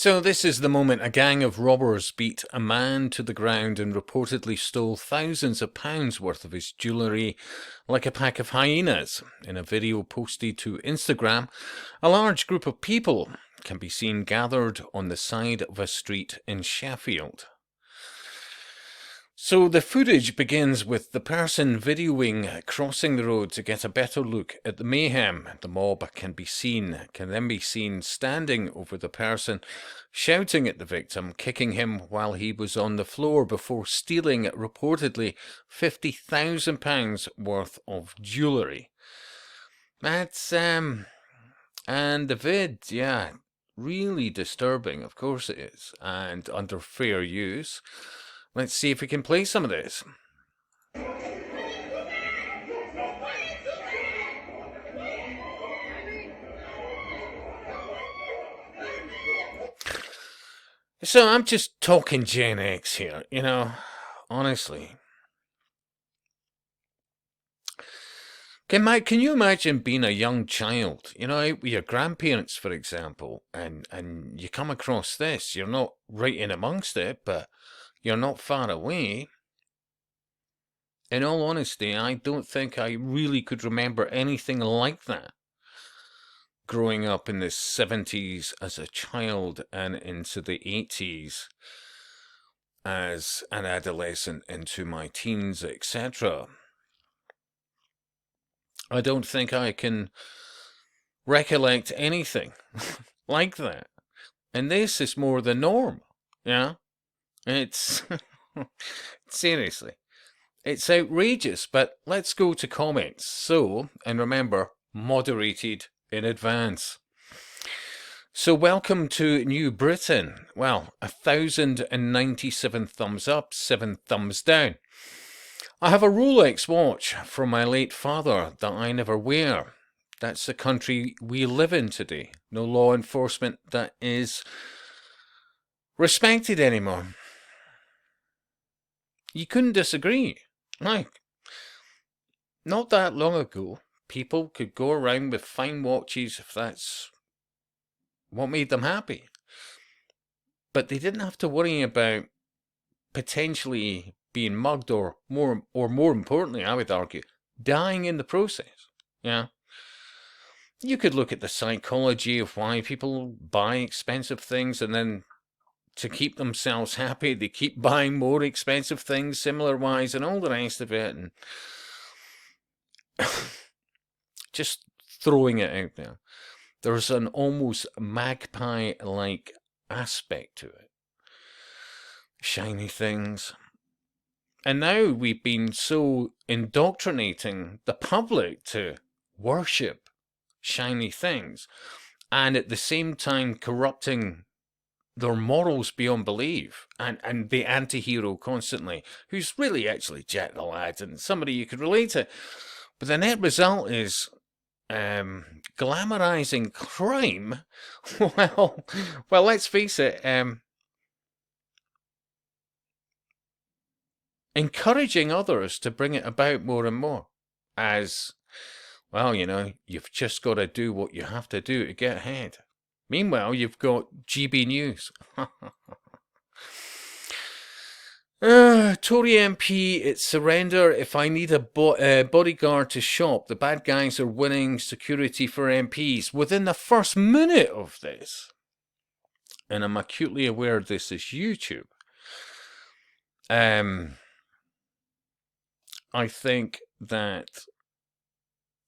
So this is the moment a gang of robbers beat a man to the ground and reportedly stole thousands of pounds worth of his jewellery like a pack of hyenas. In a video posted to Instagram, a large group of people can be seen gathered on the side of a street in Sheffield. So the footage begins with the person videoing crossing the road to get a better look at the mayhem. The mob can then be seen standing over the person, shouting at the victim, kicking him while he was on the floor before stealing reportedly £50,000 worth of jewellery. That's and the vid, yeah, really disturbing, of course it is, and under fair use. Let's see if we can play some of this. So I'm just talking Gen X here, honestly. Can you imagine being a young child, out with your grandparents, for example, and you come across this? You're not right in amongst it, but you're not far away. In all honesty, I don't think I really could remember anything like that growing up in the 70s as a child and into the 80s as an adolescent into my teens, etc. I don't think I can recollect anything like that. And this is more the norm, yeah? It's seriously, it's outrageous, but let's go to comments. So, and remember, moderated in advance. So welcome to New Britain. Well, 1,097 thumbs up, 7 thumbs down. I have a Rolex watch from my late father that I never wear. That's the country we live in today. No law enforcement that is respected anymore. You couldn't disagree. Like, not that long ago, people could go around with fine watches if that's what made them happy. But they didn't have to worry about potentially being mugged or more importantly, I would argue, dying in the process. Yeah. You could look at the psychology of why people buy expensive things and then to keep themselves happy, they keep buying more expensive things, similar wise, and all the rest of it, and just throwing it out there. There's an almost magpie-like aspect to it. Shiny things. And now we've been so indoctrinating the public to worship shiny things, and at the same time corrupting their morals beyond belief, and the anti-hero constantly, who's really actually Jack the Lad and somebody you could relate to. But the net result is glamorizing crime. well, let's face it, encouraging others to bring it about more and more. As, well, you've just got to do what you have to do to get ahead. Meanwhile, you've got GB News. Tory MP, it's surrender. If I need a bodyguard to shop, the bad guys are winning security for MPs. Within the first minute of this, and I'm acutely aware this is YouTube, I think that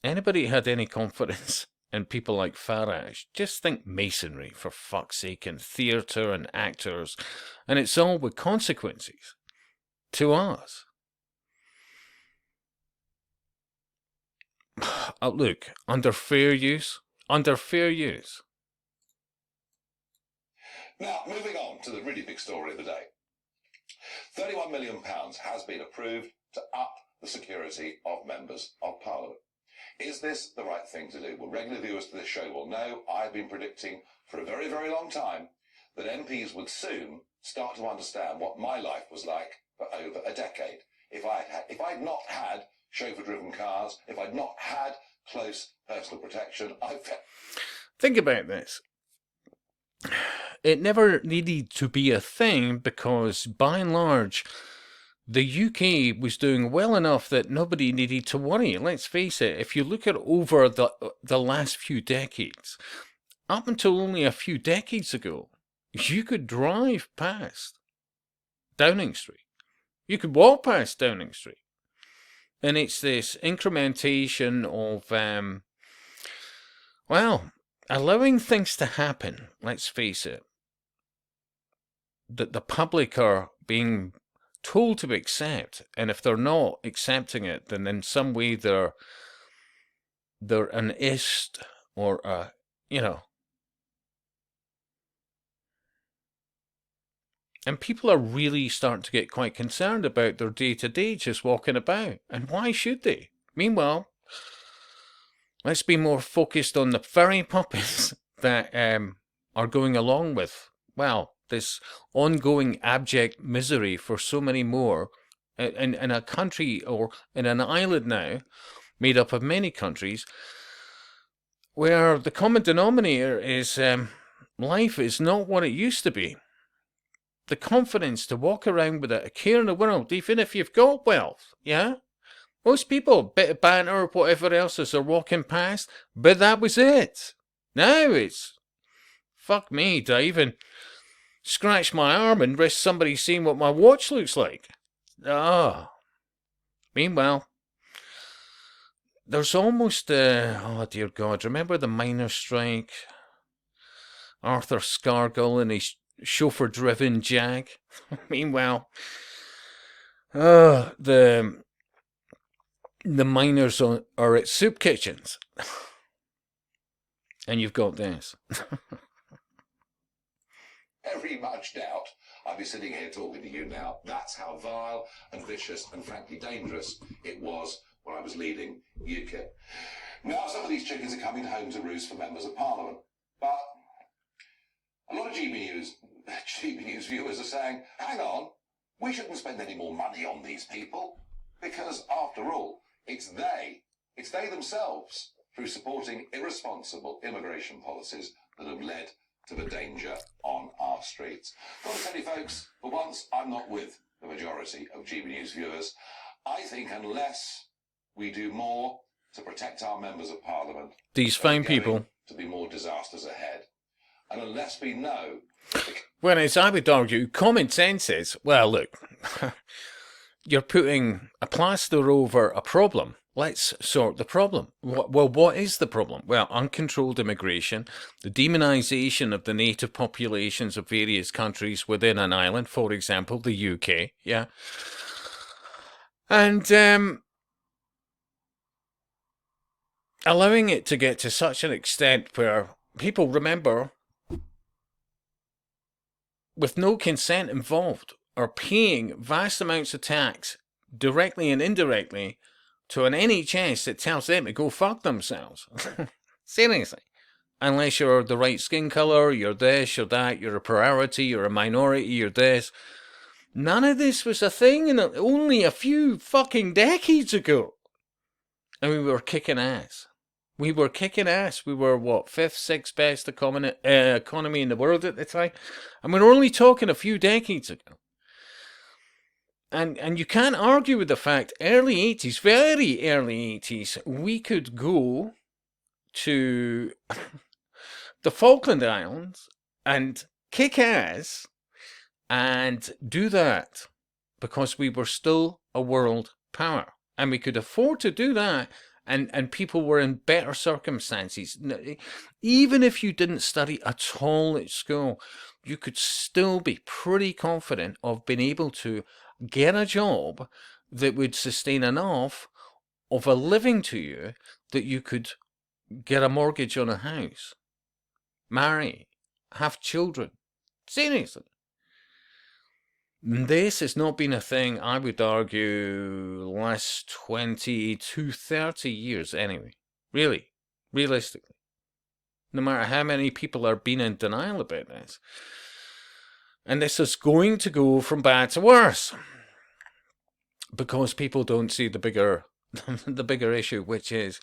anybody had any confidence in people like Farage, just think masonry, for fuck's sake, and theatre and actors, and it's all with consequences to us. Look, under fair use. Now, moving on to the really big story of the day. £31 million has been approved to up the security of members of Parliament. Is this the right thing to do? Well, regular viewers to this show will know I've been predicting for a very, very long time that MPs would soon start to understand what my life was like for over a decade. If I'd not had chauffeur-driven cars, if I'd not had close personal protection, Think about this. it never needed to be a thing because, by and large, the UK was doing well enough that nobody needed to worry. Let's face it, if you look at over the last few decades, up until only a few decades ago, you could drive past Downing Street. You could walk past Downing Street. And it's this incrementation of, well, allowing things to happen, let's face it, that the public are being told to accept, and if they're not accepting it, then in some way they're an ist or a, and people are really starting to get quite concerned about their day-to-day just walking about. And why should they? Meanwhile, let's be more focused on the furry puppies that are going along with, well, this ongoing abject misery for so many more in a country or in an island now made up of many countries where the common denominator is life is not what it used to be. The confidence to walk around without a care in the world, even if you've got wealth, yeah? Most people, bit of banter, whatever else as they're walking past, but that was it. Now it's, fuck me, do I even scratch my arm and risk somebody seeing what my watch looks like? Meanwhile, there's almost, oh dear God, remember the miners' strike? Arthur Scargill and his chauffeur-driven Jag. Meanwhile, the miners are at soup kitchens. And you've got this. Very much doubt I'd be sitting here talking to you now. That's how vile and vicious and frankly dangerous it was when I was leading UKIP. Now some of these chickens are coming home to roost for members of Parliament. But a lot of GB News viewers are saying, hang on, we shouldn't spend any more money on these people, because after all, it's they themselves, through supporting irresponsible immigration policies, that have led to the danger on our streets. Got to tell you folks, for once I'm not with the majority of GB News viewers. I think unless we do more to protect our members of Parliament, these fine people, to be more disasters ahead. And unless we know... Whereas I would argue, common sense is, well, look, you're putting a plaster over a problem. Let's sort the problem. Well, what is the problem? Well, uncontrolled immigration, the demonisation of the native populations of various countries within an island, for example, the UK, yeah. And allowing it to get to such an extent where people remember, with no consent involved, are paying vast amounts of tax, directly and indirectly, to an NHS that tells them to go fuck themselves. Seriously. Unless you're the right skin colour, you're this, you're that, you're a priority, you're a minority, you're this. None of this was a thing only a few fucking decades ago. And we were kicking ass. We were kicking ass. We were, what, 5th, 6th best economy in the world at the time? And we're only talking a few decades ago. And you can't argue with the fact, early 80s, very early 80s, we could go to the Falkland Islands and kick ass and do that because we were still a world power. And we could afford to do that, and people were in better circumstances. Even if you didn't study at all at school, you could still be pretty confident of being able to get a job that would sustain enough of a living to you that you could get a mortgage on a house, marry, have children. Seriously. This has not been a thing, I would argue, last 20 to 30 years anyway. Really, realistically. No matter how many people are being in denial about this. And this is going to go from bad to worse. Because people don't see the bigger issue, which is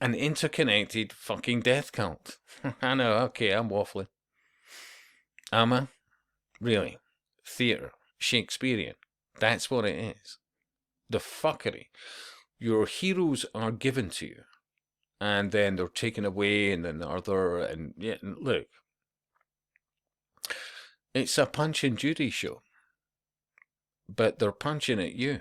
an interconnected fucking death cult. I know, okay, I'm waffling. Amma, really, theatre, Shakespearean. That's what it is. The fuckery. Your heroes are given to you, and then they're taken away, and then and yeah, look, it's a Punch and Judy show, but they're punching at you.